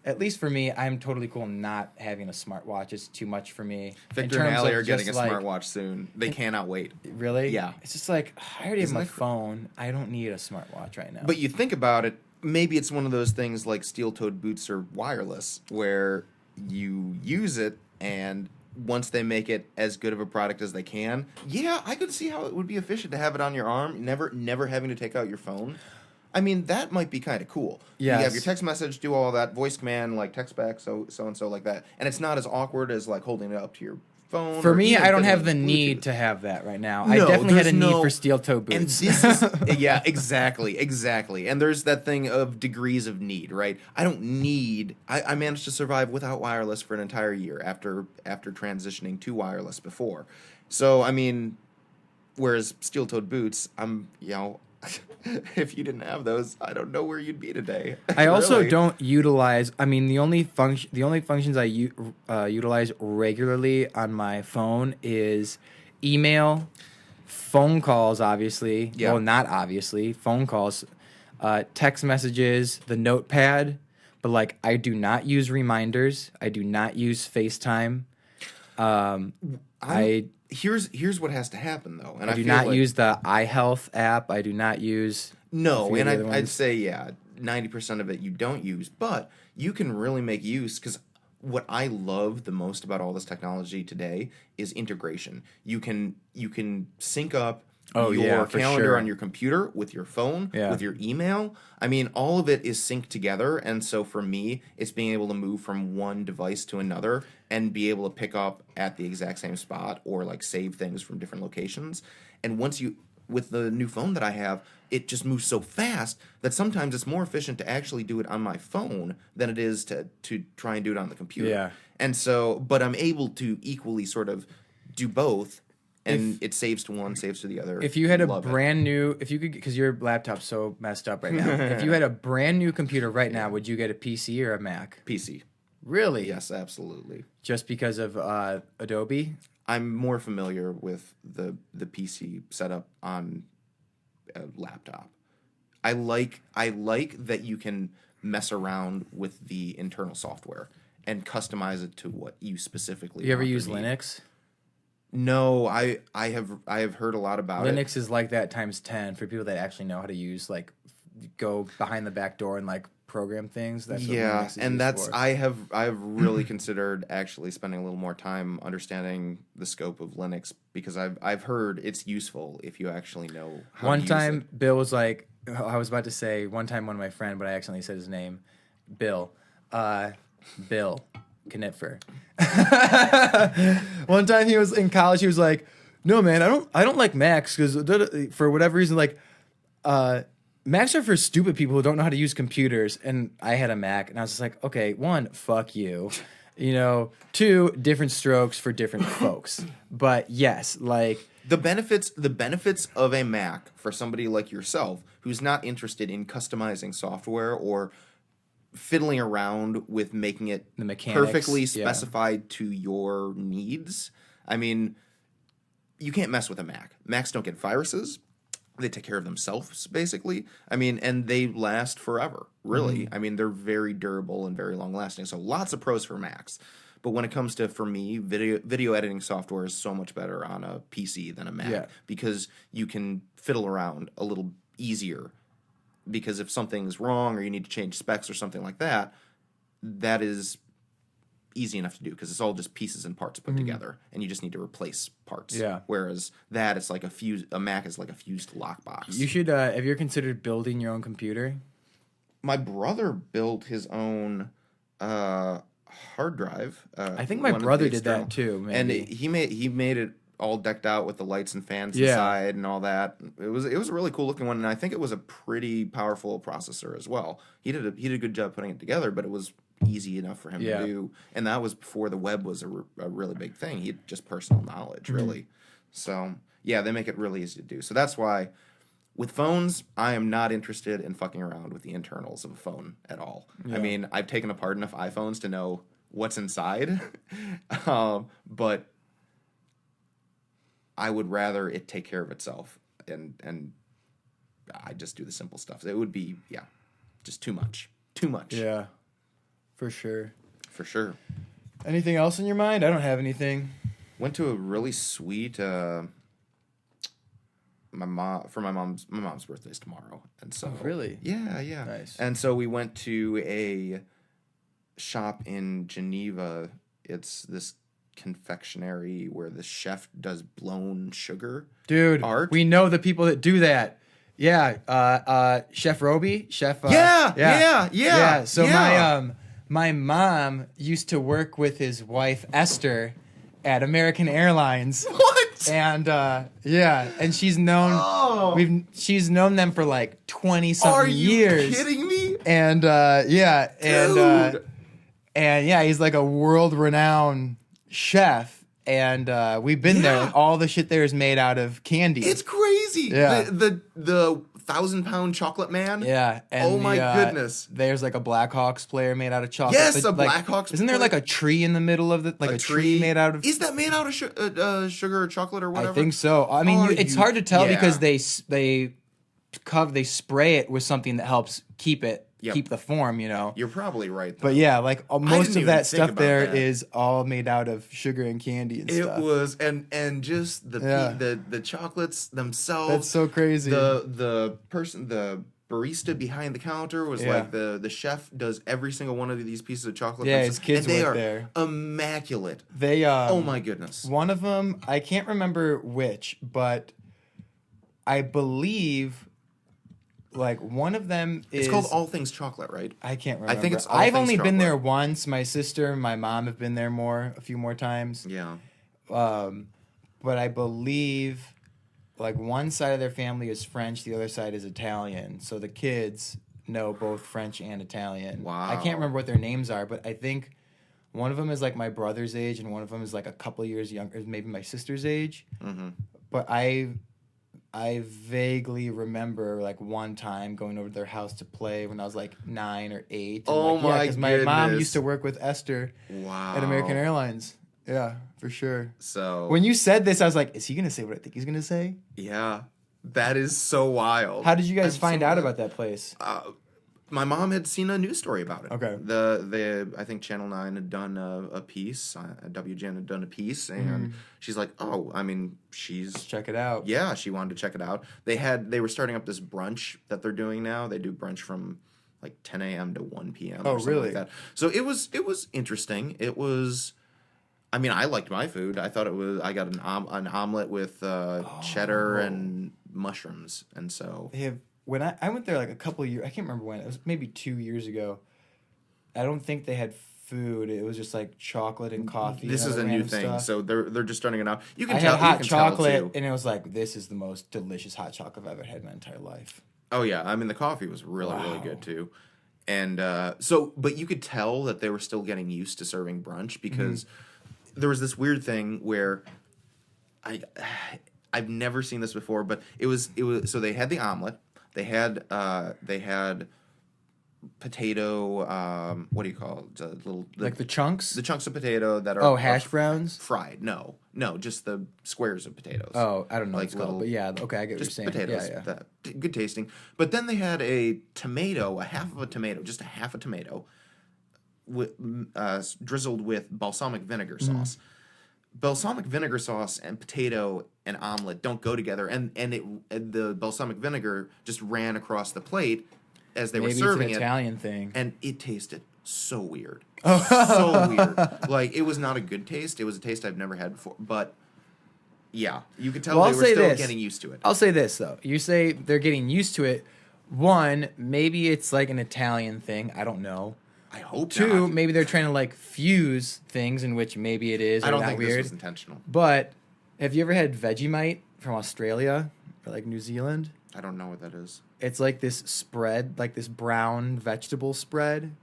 at least for me, I'm totally cool not having a smartwatch. It's too much for me. Victor and Allie are getting a smartwatch soon. They cannot wait. Really? Yeah. It's just like, I already have my phone. I don't need a smartwatch right now. But you think about it, maybe it's one of those things like steel-toed boots are wireless, where you use it, and once they make it as good of a product as they can, yeah, I could see how it would be efficient to have it on your arm, never having to take out your phone. I mean, that might be kind of cool. Yes. You have your text message, do all that, voice command, like text back, so and so like that. And it's not as awkward as like holding it up to your phone. For me, I don't have the need to have that right now. I definitely had a need for steel-toe boots. And this is, yeah, exactly. And there's that thing of degrees of need, right? I don't need. I managed to survive without wireless for an entire year after transitioning to wireless before. So I mean, whereas steel-toed boots, if you didn't have those, I don't know where you'd be today. I also don't utilize. I mean, the only functions I utilize regularly on my phone is email, phone calls. Obviously, well, not obviously, phone calls, text messages, the notepad. But like, I do not use reminders. I do not use FaceTime. Here's what has to happen though, and I do not use the iHealth app. I do not use and I'd say 90% of it you don't use, but you can really make use, because what I love the most about all this technology today is integration. You can sync up your calendar on your computer with your phone, with your email. I mean, all of it is synced together, and so for me, it's being able to move from one device to another and be able to pick up at the exact same spot or like save things from different locations. And with the new phone that I have, it just moves so fast that sometimes it's more efficient to actually do it on my phone than it is to try and do it on the computer. Yeah. And so, but I'm able to equally sort of do both. And it saves to one, saves to the other. If you had a brand new, because your laptop's so messed up right now. If you had a brand new computer right now, would you get a PC or a Mac? PC. Really? Yes, absolutely. Just because of Adobe? I'm more familiar with the PC setup on a laptop. I like that you can mess around with the internal software and customize it to what you specifically want. You ever use Linux? No, I have heard a lot about Linux it. Linux is like that times 10 for people that actually know how to use, like, go behind the back door and like program things. That's what Linux is and used for. I have really considered actually spending a little more time understanding the scope of Linux, because I've heard it's useful if you actually know how to use it. Bill was like, I was about to say one time one of my friend, but I accidentally said his name, Bill Knitfer. One time he was in college, he was like, "No, man, I don't like Macs because for whatever reason, like, Macs are for stupid people who don't know how to use computers." And I had a Mac, and I was just like, "Okay, one, fuck you, two, different strokes for different folks." But yes, like the benefits of a Mac for somebody like yourself who's not interested in customizing software or fiddling around with making it the mechanics, perfectly specified to your needs. I mean, you can't mess with a Mac. Macs don't get viruses. They take care of themselves, basically. I mean, and they last forever, really. I mean, they're very durable and very long-lasting. So lots of pros for Macs. But when it comes to, for me, video editing software is so much better on a PC than a Mac because you can fiddle around a little easier. Because if something's wrong or you need to change specs or something like that, that is easy enough to do because it's all just pieces and parts put together, and you just need to replace parts. Yeah. Whereas that, it's like a Mac is like a fused lockbox. You should. Have you ever considered building your own computer? My brother built his own hard drive. I think my brother did that too. Maybe. And he made it all decked out with the lights and fans inside and all that. It was a really cool looking one, and I think it was a pretty powerful processor as well. He did a good job putting it together, but it was easy enough for him to do, and that was before the web was a really big thing. He had just personal knowledge, really. So yeah, they make it really easy to do. So that's why with phones, I am not interested in fucking around with the internals of a phone at all. I mean, I've taken apart enough iPhones to know what's inside, but I would rather it take care of itself, and I just do the simple stuff. It would be just too much. Yeah. For sure. For sure. Anything else in your mind? I don't have anything. Went to a really sweet my mom's birthday's tomorrow, and so really, yeah, nice. And so we went to a shop in Geneva. It's this confectionery where the chef does blown sugar. Dude, art. We know the people that do that. Yeah, Chef Roby, Chef. Yeah. So my mom used to work with his wife Esther at American Airlines. What? And and she's known she's known them for like 20 something years. Are you kidding me? And he's like a world renowned chef. And we've been there. And all the shit there is made out of candy. It's crazy. Yeah. The 1,000-pound chocolate man. Yeah. And oh my goodness. There's like a Blackhawks player made out of chocolate. Yes, a Blackhawks. Isn't there like a tree in the middle of it? Like a tree made out of. Is that made out of sugar or chocolate or whatever? I think so. I mean, it's hard to tell because they spray it with something that helps keep the form, you know. You're probably right, though. But yeah, like most of that stuff there is all made out of sugar and candy and stuff. It was, and just the chocolates themselves. That's so crazy. The barista behind the counter was like the chef does every single one of these pieces of chocolate. Yeah, his kids and they work are there. Immaculate. They oh my goodness. One of them, I can't remember which, but I believe. Like one of them is. It's called All Things Chocolate, right? I can't remember. I think it's All I've Things only Chocolate. been there once. My sister and my mom have been there a few more times. Yeah. But I believe, like one side of their family is French, the other side is Italian. So the kids know both French and Italian. Wow. I can't remember what their names are, but I think one of them is like my brother's age, and one of them is like a couple of years younger, maybe my sister's age. Mm-hmm. But I vaguely remember like one time going over to their house to play when I was like 9 or 8. And because my mom used to work with Esther at American Airlines. Yeah, for sure. So when you said this, I was like, is he gonna say what I think he's gonna say? Yeah, that is so wild. How did you guys find out about that place? My mom had seen a news story about it. Okay. I think Channel 9 had done a piece, WGN had done a piece, and she's like, oh, I mean, Let's check it out. Yeah, she wanted to check it out. They were starting up this brunch that they're doing now. They do brunch from like 10 a.m. to 1 p.m. Oh, or something really? like that. So it was interesting. It was, I mean, I liked my food. I thought I got an omelet with cheddar and mushrooms, and so. When I went there like a couple of years, I can't remember when, it was maybe 2 years ago. I don't think they had food. It was just like chocolate and coffee. This is a new thing, stuff. so they're just starting it out. You can I tell had hot chocolate, tell, and it was like, this is the most delicious hot chocolate I've ever had in my entire life. Oh yeah, I mean the coffee was really good too, and but you could tell that they were still getting used to serving brunch because there was this weird thing where I've never seen this before, but it was so they had the omelet. They had potato. What do you call it? Like the chunks. The chunks of potato that are hash browns. Fried? No, just the squares of potatoes. Oh, I don't know like what it's called, but yeah, okay, I get what you're saying. Potatoes. Yeah. Good tasting. But then they had a tomato, just a half a tomato, drizzled with balsamic vinegar sauce. Balsamic vinegar sauce and potato and omelet don't go together, and the balsamic vinegar just ran across the plate as they were serving it's an Italian thing, and it tasted so weird, so weird. Like it was not a good taste. It was a taste I've never had before, but yeah, you could tell they were still getting used to it. I'll say this though: you say they're getting used to it. One, maybe it's like an Italian thing. I don't know. I hope Two, not. maybe they're trying to like fuse things, in which maybe it is. Or I don't not think weird. this was intentional. But have you ever had Vegemite from Australia or like New Zealand? I don't know what that is. It's like this spread, like this brown vegetable spread.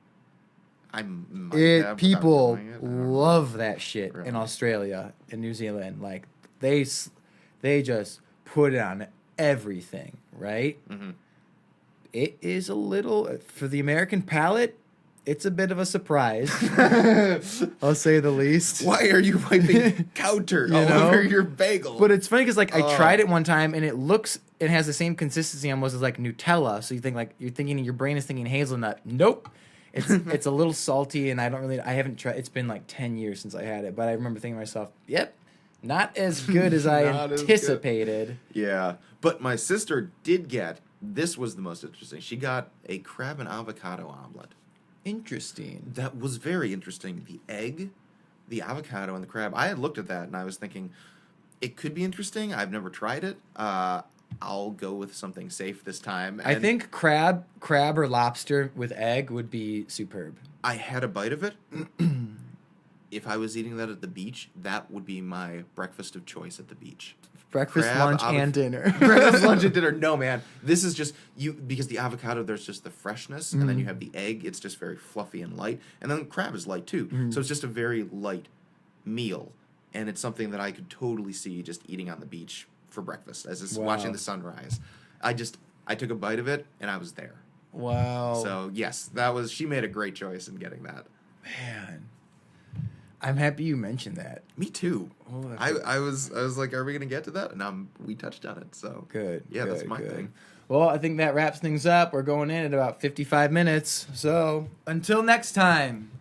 People love that shit in Australia and New Zealand. Like they just put it on everything, right? Mm-hmm. It is a little for the American palate. It's a bit of a surprise, I'll say the least. Why are you wiping counter all over your bagel? But it's funny because like I tried it one time and it has the same consistency almost as like Nutella. So you think like your brain is thinking hazelnut. Nope, It's a little salty, and I haven't tried. It's been like 10 years since I had it, but I remember thinking to myself, "Yep, not as good as I anticipated." Yeah, but my sister did get. This was the most interesting. She got a crab and avocado omelet. Interesting. That was very interesting. The egg, the avocado, and the crab. I had looked at that and I was thinking, it could be interesting. I've never tried it. I'll go with something safe this time. And I think crab or lobster with egg would be superb. I had a bite of it. If I was eating that at the beach, that would be my breakfast of choice at the beach. Breakfast, lunch, and dinner. Breakfast, lunch, and dinner. No, man. This is just because the avocado, there's just the freshness, and then you have the egg. It's just very fluffy and light. And then the crab is light, too. So it's just a very light meal. And it's something that I could totally see just eating on the beach for breakfast, as is watching the sunrise. I took a bite of it, and I was there. Wow. So, yes, she made a great choice in getting that. Man. I'm happy you mentioned that. Me too. Oh, I was like, are we gonna get to that? And we touched on it. So good. Yeah, that's my thing. Well, I think that wraps things up. We're going in at about 55 minutes. So until next time.